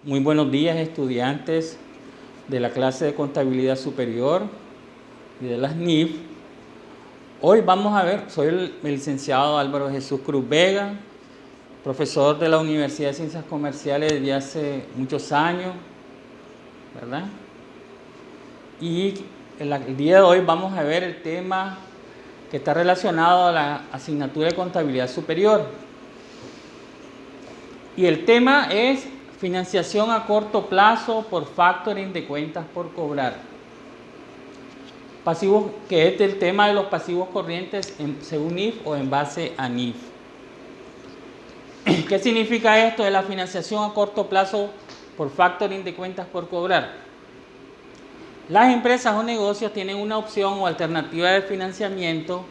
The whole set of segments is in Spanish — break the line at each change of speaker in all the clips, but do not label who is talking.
Muy buenos días, estudiantes de la clase de Contabilidad Superior y de las NIF. Hoy vamos a ver, soy el licenciado Álvaro Jesús Cruz Vega, profesor de la Universidad de Ciencias Comerciales desde hace muchos años, ¿verdad? Y el día de hoy vamos a ver el tema que está relacionado a la asignatura de Contabilidad Superior. Y el tema es financiación a corto plazo por factoring de cuentas por cobrar. Pasivos, que es el tema de los pasivos corrientes según NIF o en base a NIF. ¿Qué significa esto de la financiación a corto plazo por factoring de cuentas por cobrar? Las empresas o negocios tienen una opción o alternativa de financiamiento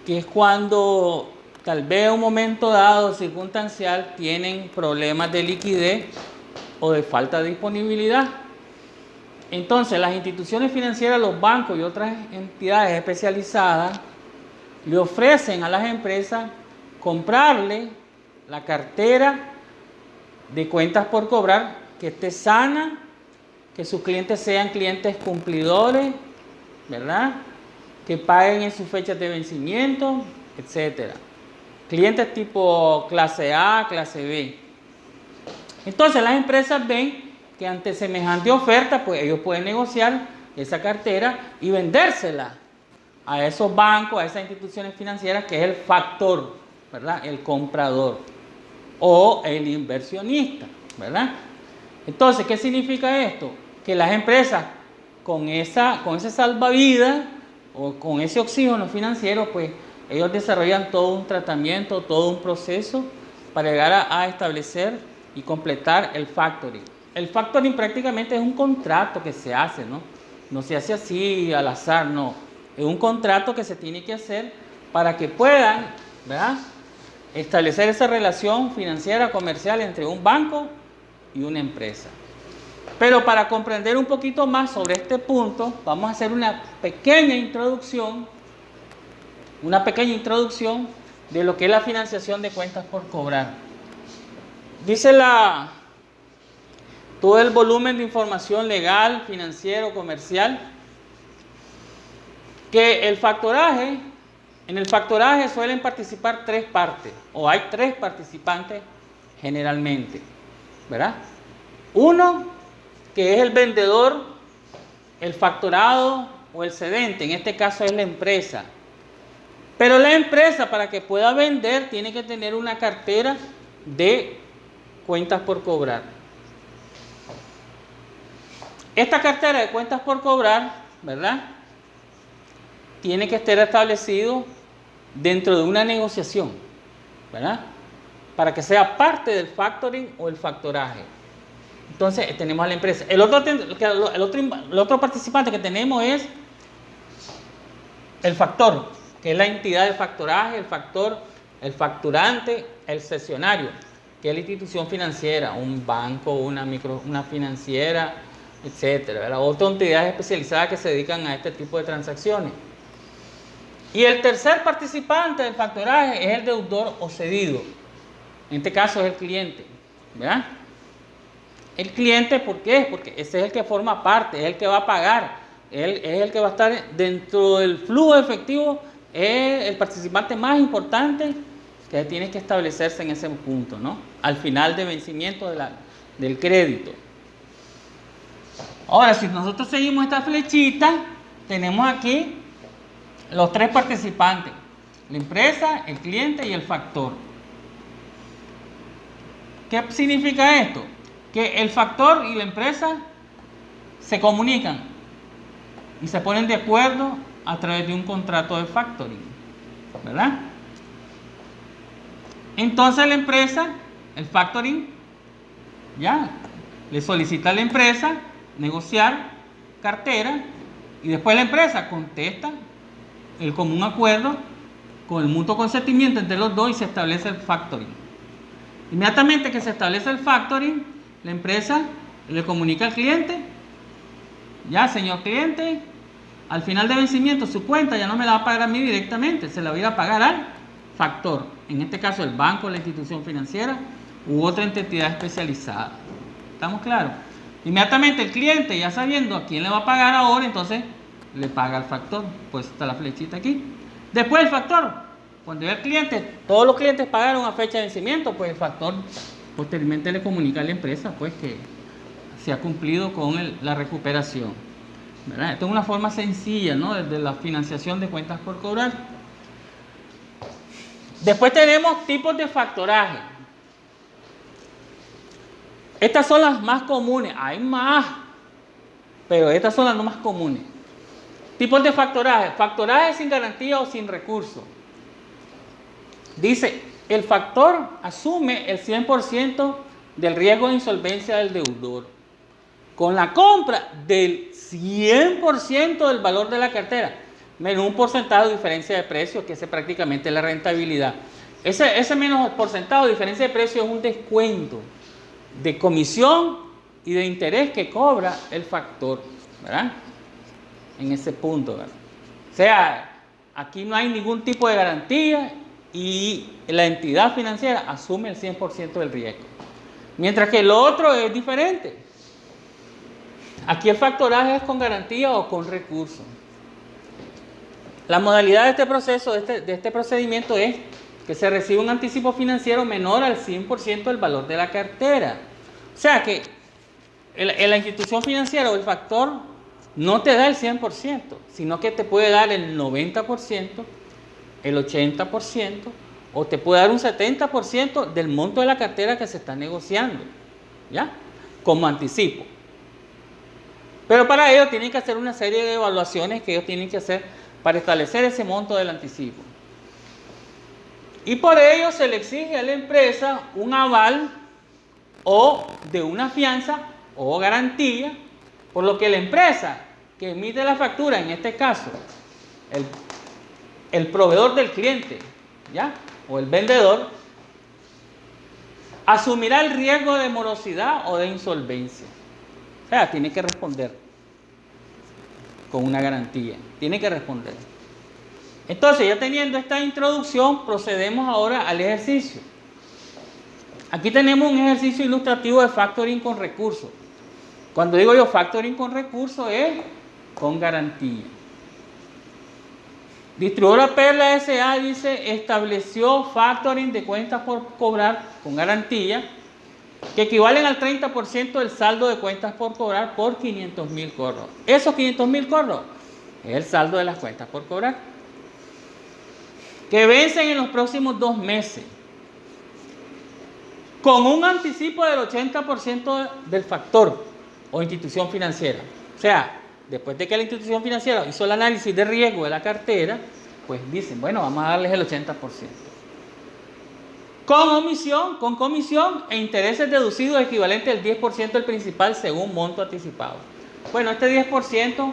que es cuando tal vez en un momento dado circunstancial tienen problemas de liquidez o de falta de disponibilidad. Entonces las instituciones financieras, los bancos y otras entidades especializadas le ofrecen a las empresas comprarle la cartera de cuentas por cobrar que esté sana, que sus clientes sean clientes cumplidores, ¿verdad? Que paguen en sus fechas de vencimiento, etcétera. Clientes tipo clase A, clase B. Entonces las empresas ven que ante semejante oferta, pues ellos pueden negociar esa cartera y vendérsela a esos bancos, a esas instituciones financieras, que es el factor, ¿verdad? El comprador o el inversionista, ¿verdad? Entonces, ¿qué significa esto? Que las empresas con ese salvavidas o con ese oxígeno financiero, pues ellos desarrollan todo un tratamiento, todo un proceso para llegar a establecer y completar el factoring. El factoring prácticamente es un contrato que se hace, ¿no? No se hace así al azar, no. Es un contrato que se tiene que hacer para que puedan, ¿verdad?, establecer esa relación financiera comercial entre un banco y una empresa. Pero para comprender un poquito más sobre este punto, vamos a hacer una pequeña introducción de lo que es la financiación de cuentas por cobrar. Dice todo el volumen de información legal, financiero, comercial, que en el factoraje suelen participar tres partes, o hay tres participantes generalmente, ¿verdad? Uno, que es el vendedor, el factorado o el cedente, en este caso es la empresa. Pero la empresa, para que pueda vender, tiene que tener una cartera de cuentas por cobrar. Esta cartera de cuentas por cobrar, ¿verdad?, tiene que estar establecido dentro de una negociación, ¿verdad?, para que sea parte del factoring o el factoraje. Entonces tenemos a la empresa. El otro participante que tenemos es el factor, que es la entidad de factoraje, el factor, el facturante, el cesionario, que es la institución financiera, un banco, una financiera, etcétera, ¿verdad? Otras entidades especializadas que se dedican a este tipo de transacciones. Y el tercer participante del factoraje es el deudor o cedido. En este caso es el cliente, ¿verdad? El cliente, ¿por qué? Porque ese es el que forma parte, es el que va a pagar, él es el que va a estar dentro del flujo efectivo, es el participante más importante que tiene que establecerse en ese punto, ¿no? Al final de vencimiento del crédito. Ahora, si nosotros seguimos esta flechita, tenemos aquí los tres participantes: la empresa, el cliente y el factor. ¿Qué significa esto? Que el factor y la empresa se comunican y se ponen de acuerdo a través de un contrato de factoring, ¿verdad? Entonces la empresa, el factoring, ya le solicita a la empresa negociar cartera y después la empresa contesta el común acuerdo con el mutuo consentimiento entre los dos y se establece el factoring. Inmediatamente que se establece el factoring, la empresa le comunica al cliente: ya, señor cliente, al final de vencimiento su cuenta ya no me la va a pagar a mí directamente, se la voy a ir a pagar al factor, en este caso el banco, la institución financiera u otra entidad especializada. ¿Estamos claros? Inmediatamente el cliente, ya sabiendo a quién le va a pagar ahora, entonces le paga al factor. Pues está la flechita aquí. Después el factor, cuando ya el cliente, todos los clientes pagaron a fecha de vencimiento, pues el factor posteriormente le comunica a la empresa pues que se ha cumplido con la recuperación, ¿verdad? Esto es una forma sencilla, ¿no?, desde la financiación de cuentas por cobrar. Después tenemos tipos de factoraje. Estas son las más comunes. Hay más, pero estas son las no más comunes. Tipos de factoraje. Factoraje sin garantía o sin recurso. Dice, el factor asume el 100% del riesgo de insolvencia del deudor con la compra del 100% del valor de la cartera, menos un porcentaje de diferencia de precio, que es prácticamente la rentabilidad. Ese menos porcentaje de diferencia de precio es un descuento de comisión y de interés que cobra el factor, ¿verdad? En ese punto, ¿verdad? O sea, aquí no hay ningún tipo de garantía y la entidad financiera asume el 100% del riesgo. Mientras que lo otro es diferente. Aquí el factoraje es con garantía o con recurso. La modalidad de este proceso, de este procedimiento es que se recibe un anticipo financiero menor al 100% del valor de la cartera. O sea que la institución financiera o el factor no te da el 100%, sino que te puede dar el 90%, el 80%, o te puede dar un 70% del monto de la cartera que se está negociando, ¿ya? Como anticipo. Pero para ello tienen que hacer una serie de evaluaciones que ellos tienen que hacer para establecer ese monto del anticipo. Y por ello se le exige a la empresa un aval o de una fianza o garantía, por lo que la empresa que emite la factura, en este caso, el proveedor del cliente, ¿ya?, o el vendedor, asumirá el riesgo de morosidad o de insolvencia. O sea, tiene que responder con una garantía, tiene que responder. Entonces, ya teniendo esta introducción, procedemos ahora al ejercicio. Aquí tenemos un ejercicio ilustrativo de factoring con recursos. Cuando digo yo factoring con recursos es con garantía. Distribuidora Perla S.A. dice, estableció factoring de cuentas por cobrar con garantía que equivalen al 30% del saldo de cuentas por cobrar por 500.000 corros. Esos 500.000 corros es el saldo de las cuentas por cobrar, que vencen en los próximos 2 meses, con un anticipo del 80% del factor o institución financiera. O sea, después de que la institución financiera hizo el análisis de riesgo de la cartera, pues dicen, bueno, vamos a darles el 80%. Con comisión e intereses deducidos equivalentes al 10% del principal según monto anticipado. Bueno, este 10%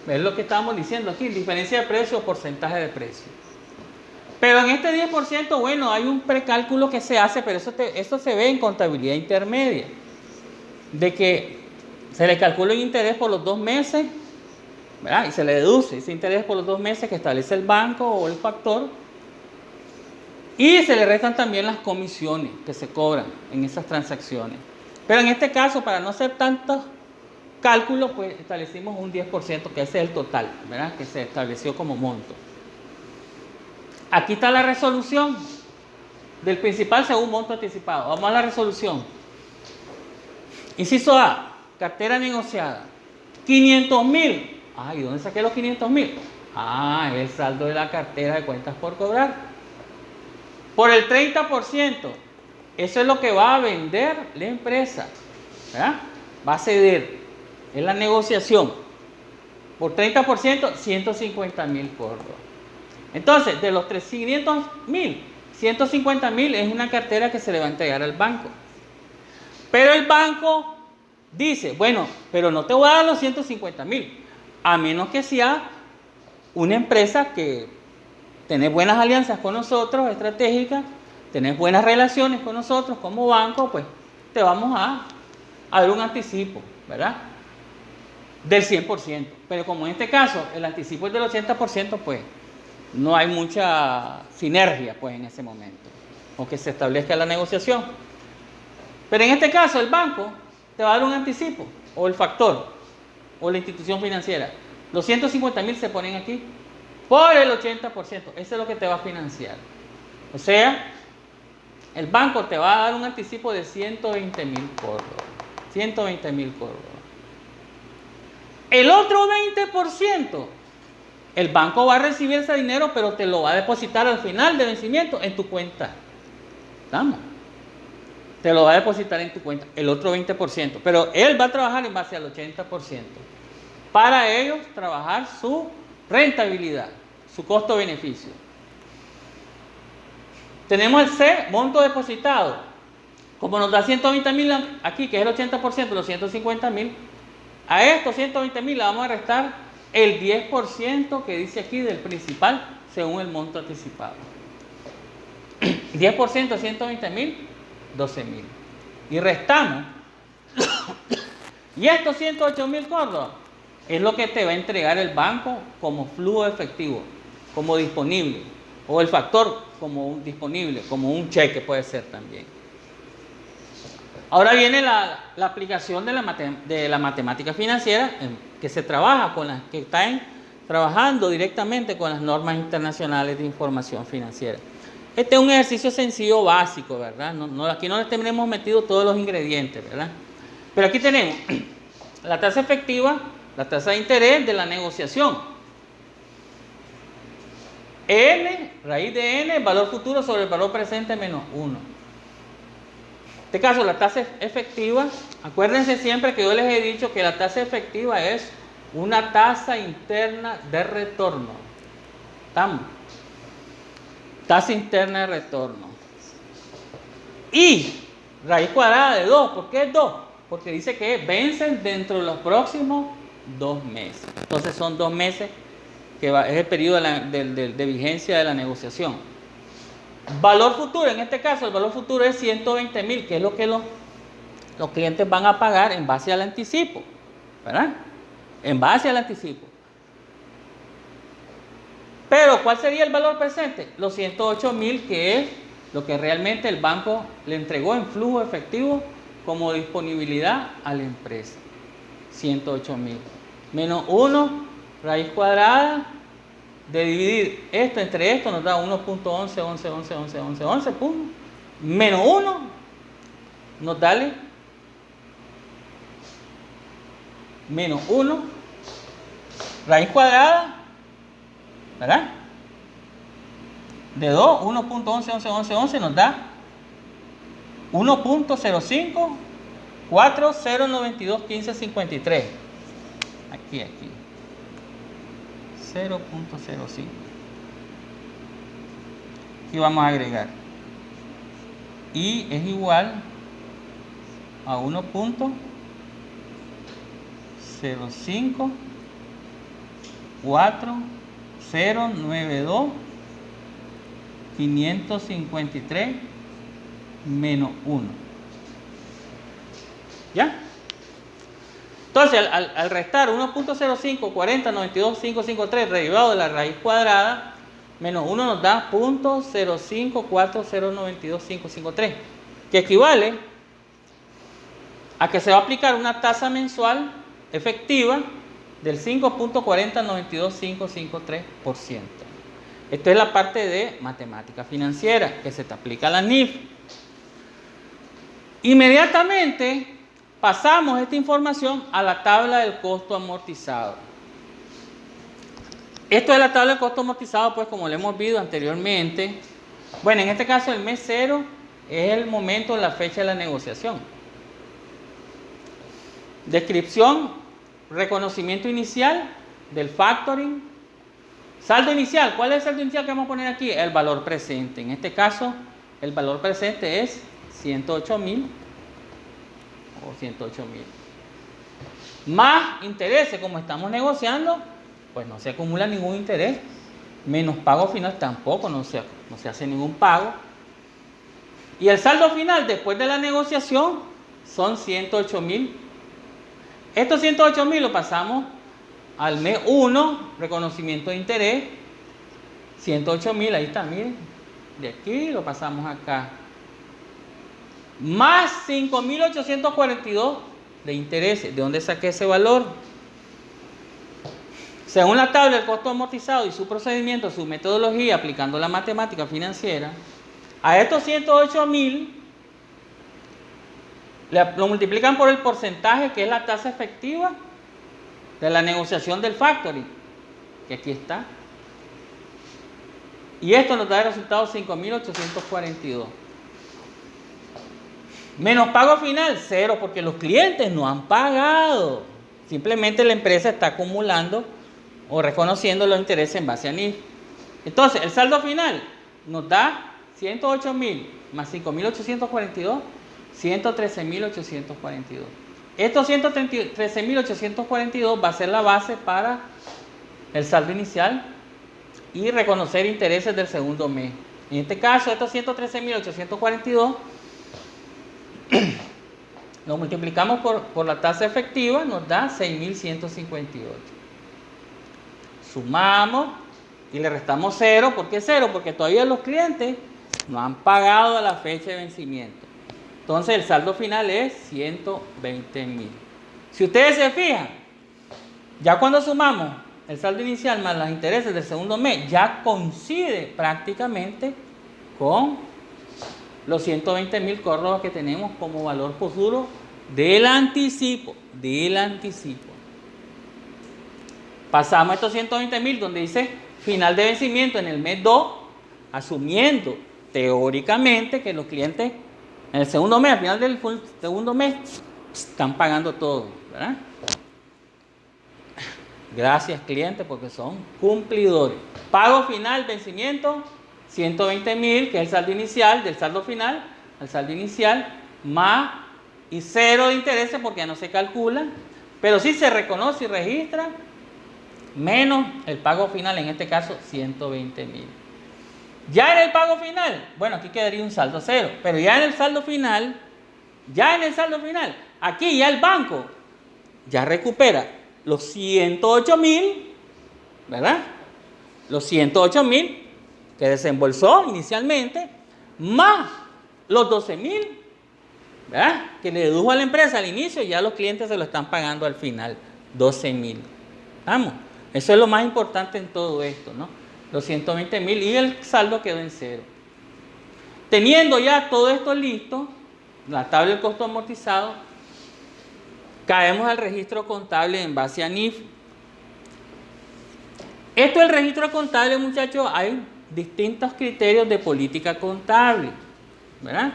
es lo que estábamos diciendo aquí, diferencia de precio o porcentaje de precio. Pero en este 10%, bueno, hay un precálculo que se hace, pero eso se ve en contabilidad intermedia, de que se le calcula un interés por los 2 meses, ¿verdad?, y se le deduce ese interés por los 2 meses que establece el banco o el factor, y se le restan también las comisiones que se cobran en esas transacciones. Pero en este caso, para no hacer tantos cálculos, pues establecimos un 10%, que ese es el total, ¿verdad?, que se estableció como monto. Aquí está la resolución del principal según monto anticipado. Vamos a la resolución. Inciso A, cartera negociada. 500.000. ¿Y dónde saqué los 500.000? Es el saldo de la cartera de cuentas por cobrar. Por el 30%. Eso es lo que va a vender la empresa, ¿verdad? Va a ceder en la negociación. Por 30%, 150.000 corros. Entonces, de los 500.000, 150.000 es una cartera que se le va a entregar al banco. Pero el banco dice, bueno, pero no te voy a dar los 150.000, a menos que sea una empresa que tenés buenas alianzas con nosotros, estratégicas, tenés buenas relaciones con nosotros como banco, pues te vamos a dar un anticipo, ¿verdad?, del 100%. Pero como en este caso el anticipo es del 80%, pues no hay mucha sinergia pues en ese momento, o que se establezca la negociación. Pero en este caso el banco te va a dar un anticipo, o el factor, o la institución financiera. Los 150,000 se ponen aquí por el 80%. Eso es lo que te va a financiar. O sea, el banco te va a dar un anticipo de 120,000 córdobas. 120,000 córdobas. El otro 20%, el banco va a recibir ese dinero, pero te lo va a depositar al final de vencimiento en tu cuenta. ¿Estamos? Te lo va a depositar en tu cuenta, el otro 20%. Pero él va a trabajar en base al 80%. Para ellos, trabajar su rentabilidad, su costo-beneficio. Tenemos el C, monto depositado. Como nos da 120,000 aquí, que es el 80% de los 150,000, a estos 120,000 le vamos a restar el 10% que dice aquí del principal según el monto anticipado. 10% de 120,000, 12,000. Y restamos. Y estos 108,000 córdobas es lo que te va a entregar el banco como flujo efectivo, como disponible, o el factor como un disponible, como un cheque puede ser también. Ahora viene la aplicación de la matemática financiera, que se trabaja con las que están trabajando directamente con las normas internacionales de información financiera. Este es un ejercicio sencillo básico, ¿verdad? Aquí no le tenemos metido todos los ingredientes, ¿verdad? Pero aquí tenemos la tasa efectiva, la tasa de interés de la negociación. N, raíz de N, valor futuro sobre el valor presente menos 1. En este caso, la tasa efectiva, acuérdense siempre que yo les he dicho que la tasa efectiva es una tasa interna de retorno. ¿Estamos? Tasa interna de retorno. Y raíz cuadrada de 2. ¿Por qué es 2? Porque dice que vencen dentro de los próximos 2 meses. Entonces son 2 meses que es el periodo de vigencia de la negociación. Valor futuro, en este caso el valor futuro es 120,000, que es lo que los clientes van a pagar en base al anticipo, ¿verdad? En base al anticipo. Pero, ¿cuál sería el valor presente? Los 108,000, que es lo que realmente el banco le entregó en flujo efectivo como disponibilidad a la empresa. 108,000. Menos 1, raíz cuadrada de dividir esto entre esto nos da 1.11, punto. Menos 1 nos da menos 1, raíz cuadrada, ¿verdad? De 2, 1.11 nos da 1.05, 4092.1553. Aquí. 0.05. Aquí vamos a agregar. Y es igual a 1.05, 4092, 553 menos 1. ¿Ya? Entonces, al restar 1.05, 40, 92, 553 derivado de la raíz cuadrada, menos 1 nos da 0.054092.553, que equivale a que se va a aplicar una tasa mensual efectiva del 5.4092.553%. Esto es la parte de matemática financiera que se te aplica a la NIF. Inmediatamente pasamos esta información a la tabla del costo amortizado. Esto es la tabla del costo amortizado, pues como lo hemos visto anteriormente. Bueno, en este caso el mes 0 es el momento, la fecha de la negociación. Descripción, reconocimiento inicial del factoring. Saldo inicial, ¿cuál es el saldo inicial que vamos a poner aquí? El valor presente. En este caso, el valor presente es 108,000 o 108,000. Más intereses, como estamos negociando, pues no se acumula ningún interés. Menos pago final tampoco, no se hace ningún pago. Y el saldo final después de la negociación son 108,000. Estos 108,000 lo pasamos al mes 1, reconocimiento de interés. 108,000, ahí está, miren. De aquí lo pasamos acá. Más 5,842 de intereses. ¿De dónde saqué ese valor? Según la tabla del costo amortizado y su procedimiento, su metodología, aplicando la matemática financiera, a estos 108.000 lo multiplican por el porcentaje que es la tasa efectiva de la negociación del factoring, que aquí está. Y esto nos da el resultado 5.842. Menos pago final, 0, porque los clientes no han pagado. Simplemente la empresa está acumulando o reconociendo los intereses en base a NIF. Entonces, el saldo final nos da 108.000 más 5.842, 113.842. Estos 113.842 va a ser la base para el saldo inicial y reconocer intereses del segundo mes. En este caso, estos 113.842 lo multiplicamos por la tasa efectiva, nos da 6.158. Sumamos y le restamos 0. ¿Por qué 0? Porque todavía los clientes no han pagado a la fecha de vencimiento. Entonces el saldo final es 120.000. Si ustedes se fijan, ya cuando sumamos el saldo inicial más los intereses del segundo mes, ya coincide prácticamente con los 120.000 córdobas que tenemos como valor futuro del anticipo. Pasamos a estos 120.000 donde dice final de vencimiento en el mes 2, asumiendo teóricamente que los clientes en el segundo mes, al final del segundo mes, están pagando todo, ¿verdad? Gracias, clientes, porque son cumplidores. Pago final, vencimiento, 120.000, que es el saldo inicial, del saldo final al saldo inicial, más y 0 de intereses porque ya no se calculan, pero sí se reconoce y registra, menos el pago final, en este caso 120.000. Ya en el pago final, bueno, aquí quedaría un saldo 0, pero ya en el saldo final, aquí ya el banco ya recupera los 108.000, ¿verdad? Los 108.000 que desembolsó inicialmente, más los 12.000, ¿verdad? Que le dedujo a la empresa al inicio, ya los clientes se lo están pagando al final, 12.000. Vamos, eso es lo más importante en todo esto, ¿no? Los 120.000 y el saldo quedó en 0. Teniendo ya todo esto listo, la tabla del costo amortizado, caemos al registro contable en base a NIF. Esto del registro contable, muchachos, hay distintos criterios de política contable, ¿verdad?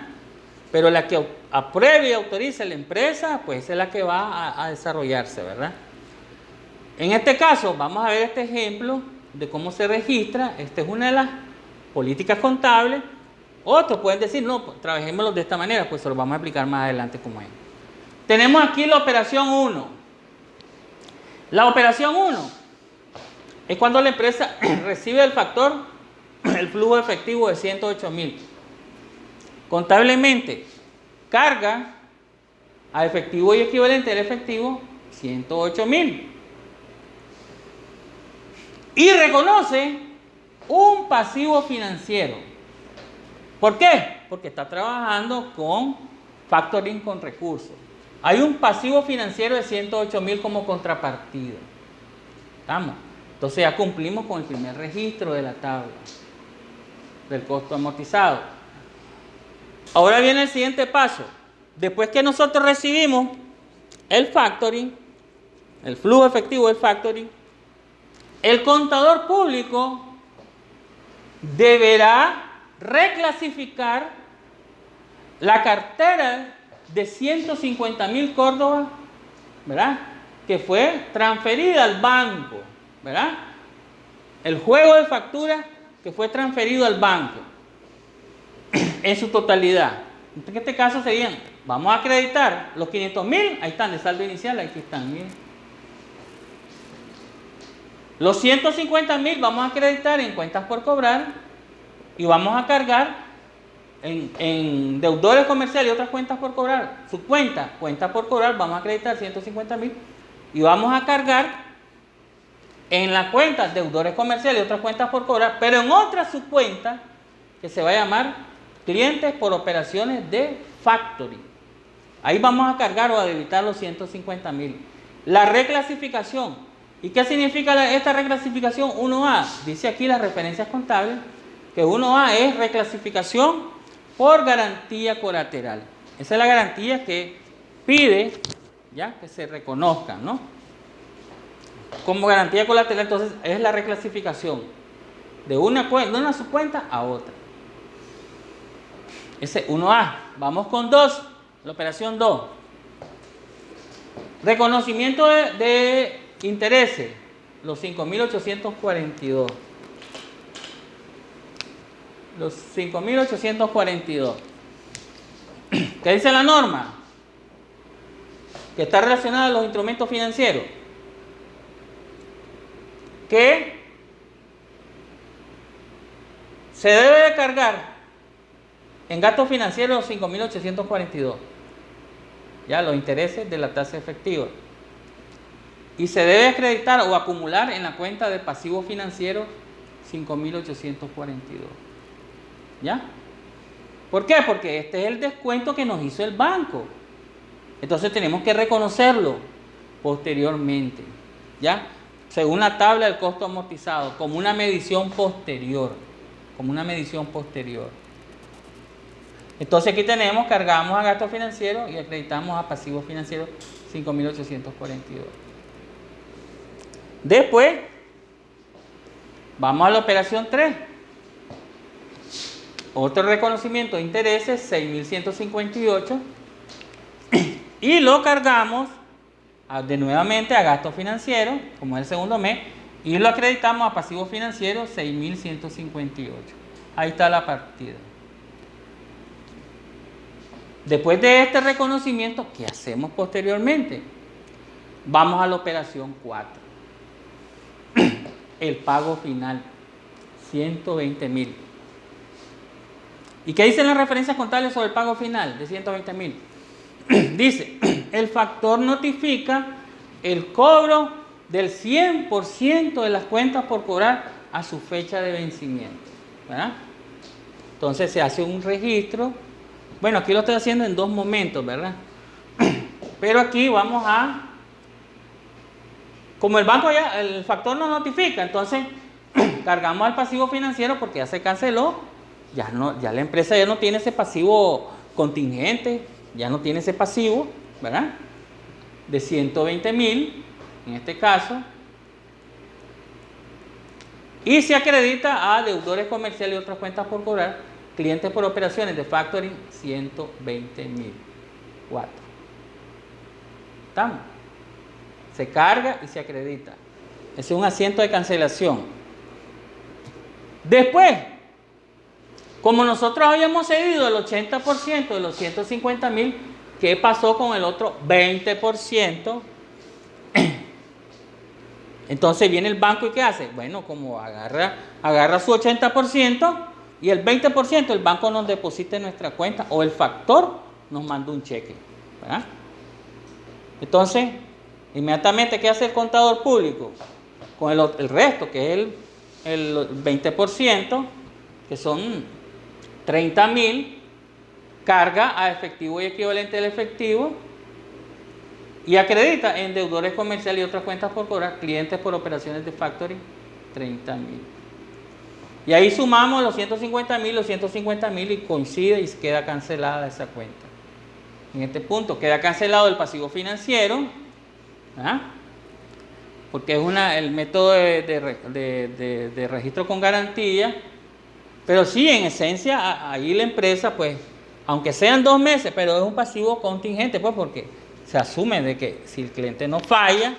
Pero la que apruebe y autorice la empresa, pues es la que va a desarrollarse, ¿verdad? En este caso, vamos a ver este ejemplo de cómo se registra. Esta es una de las políticas contables. Otros pueden decir, no, pues, trabajémoslo de esta manera, pues se lo vamos a explicar más adelante cómo es. Tenemos aquí la operación 1. La operación 1 es cuando la empresa recibe el factor, el flujo efectivo de 108.000. Contablemente, carga a efectivo y equivalente al efectivo 108.000. Y reconoce un pasivo financiero. ¿Por qué? Porque está trabajando con factoring con recursos. Hay un pasivo financiero de 108.000 como contrapartida. ¿Estamos? Entonces ya cumplimos con el primer registro de la tabla del costo amortizado. Ahora viene el siguiente paso. Después que nosotros recibimos el factoring, el flujo efectivo del factoring, el contador público deberá reclasificar la cartera de 150.000 córdobas, ¿verdad? Que fue transferida al banco, ¿verdad? El juego de facturas que fue transferido al banco en su totalidad. En este caso serían, vamos a acreditar los 500.000, ahí están de saldo inicial, aquí están, miren. Los 150.000 vamos a acreditar en cuentas por cobrar y vamos a cargar en deudores comerciales y otras cuentas por cobrar. Su cuenta por cobrar, vamos a acreditar 150.000 y vamos a cargar en la cuenta deudores comerciales y otras cuentas por cobrar, pero en otra subcuenta que se va a llamar clientes por operaciones de factoring. Ahí vamos a cargar o a debitar los 150.000. La reclasificación. ¿Y qué significa esta reclasificación 1A? Dice aquí las referencias contables que 1A es reclasificación por garantía colateral. Esa es la garantía que pide ya que se reconozcan, ¿no? Como garantía colateral, entonces es la reclasificación de una subcuenta a otra. Ese 1A. Vamos con 2, la operación 2. Reconocimiento de intereses, los 5.842. Los 5.842. ¿Qué dice la norma? Que está relacionada a los instrumentos financieros. Que se debe de cargar en gastos financieros los 5.842. Ya, los intereses de la tasa efectiva. Y se debe acreditar o acumular en la cuenta de pasivos financieros 5.842. ¿Ya? ¿Por qué? Porque este es el descuento que nos hizo el banco. Entonces tenemos que reconocerlo posteriormente. ¿Ya? Según la tabla del costo amortizado, como una medición posterior. Como una medición posterior. Entonces aquí tenemos, cargamos a gastos financieros y acreditamos a pasivos financieros 5.842. Después, vamos a la operación 3. Otro reconocimiento de intereses, 6.158. Y lo cargamos nuevamente a gastos financieros, como es el segundo mes, y lo acreditamos a pasivos financieros, 6.158. Ahí está la partida. Después de este reconocimiento, ¿qué hacemos posteriormente? Vamos a la operación 4. El pago final, 120.000. ¿Y qué dicen las referencias contables sobre el pago final de 120.000? Dice, el factor notifica el cobro del 100% de las cuentas por cobrar a su fecha de vencimiento, ¿verdad? Entonces se hace un registro. Bueno, aquí lo estoy haciendo en dos momentos, ¿verdad? Pero aquí vamos a... Como el banco ya, el factor nos notifica, entonces cargamos al pasivo financiero porque ya se canceló. Ya la empresa ya no tiene ese pasivo contingente, ya no tiene ese pasivo, ¿verdad? De 120.000, en este caso. Y se acredita a deudores comerciales y otras cuentas por cobrar, clientes por operaciones de factoring, 120.000. 4. ¿Estamos? Se carga y se acredita. Ese es un asiento de cancelación. Después, como nosotros habíamos cedido el 80% de los 150.000, ¿qué pasó con el otro 20%? Entonces viene el banco y ¿qué hace? Bueno, como agarra su 80% y el 20% el banco nos deposita en nuestra cuenta o el factor nos manda un cheque, ¿verdad? Entonces, inmediatamente, ¿qué hace el contador público? Con el resto, que es el 20%, que son 30.000, carga a efectivo y equivalente del efectivo y acredita en deudores comerciales y otras cuentas por cobrar, clientes por operaciones de factoring, 30.000. Y ahí sumamos los 150.000 y coincide y queda cancelada esa cuenta. En este punto queda cancelado el pasivo financiero, ¿ah? Porque es el método de registro con garantía, pero sí, en esencia, ahí la empresa, pues, aunque sean 2 meses, pero es un pasivo contingente, pues, porque se asume de que si el cliente no falla,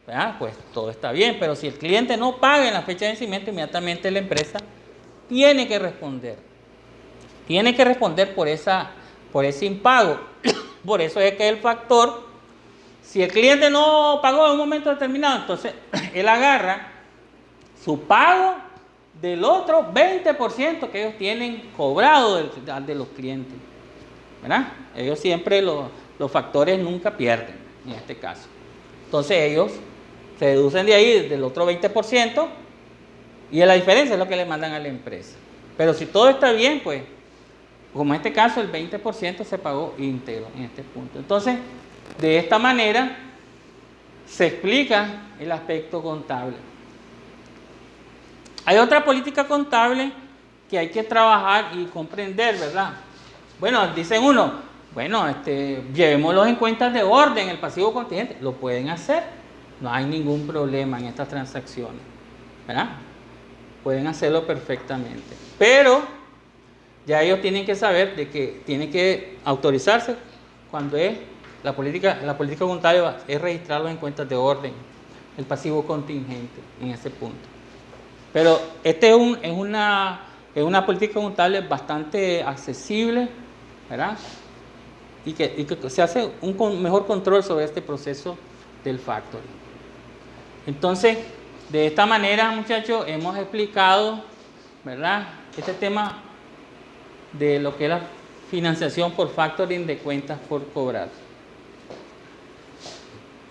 ¿verdad? Pues todo está bien, pero si el cliente no paga en la fecha de vencimiento, inmediatamente la empresa tiene que responder. Tiene que responder por ese impago. Por eso es que el factor, si el cliente no pagó en un momento determinado, entonces él agarra su pago del otro 20% que ellos tienen cobrado de los clientes, ¿verdad? Ellos siempre, los factores nunca pierden, en este caso. Entonces ellos se deducen de ahí del otro 20% y la diferencia es lo que le mandan a la empresa. Pero si todo está bien, pues Como en este caso, el 20% se pagó íntegro en este punto. Entonces, de esta manera se explica el aspecto contable. Hay otra política contable que hay que trabajar y comprender, ¿verdad? Bueno, dicen uno, bueno, llevémoslos en cuentas de orden, el pasivo contingente. Lo pueden hacer, no hay ningún problema en estas transacciones, ¿verdad? Pueden hacerlo perfectamente. Pero ya ellos tienen que saber de que tienen que autorizarse cuando es la política contable es registrarlos en cuentas de orden, el pasivo contingente en ese punto. Pero es una política contable bastante accesible, ¿verdad? Y que se hace un mejor control sobre este proceso del factoring. Entonces, de esta manera, muchachos, hemos explicado, ¿verdad?, este tema de lo que es la financiación por factoring de cuentas por cobrar.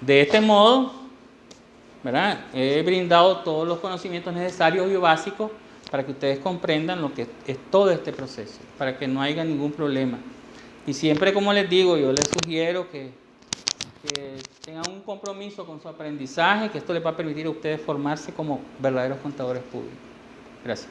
De este modo, ¿verdad?, he brindado todos los conocimientos necesarios y básicos para que ustedes comprendan lo que es todo este proceso, para que no haya ningún problema. Y siempre, como les digo, yo les sugiero que tengan un compromiso con su aprendizaje, que esto les va a permitir a ustedes formarse como verdaderos contadores públicos. Gracias.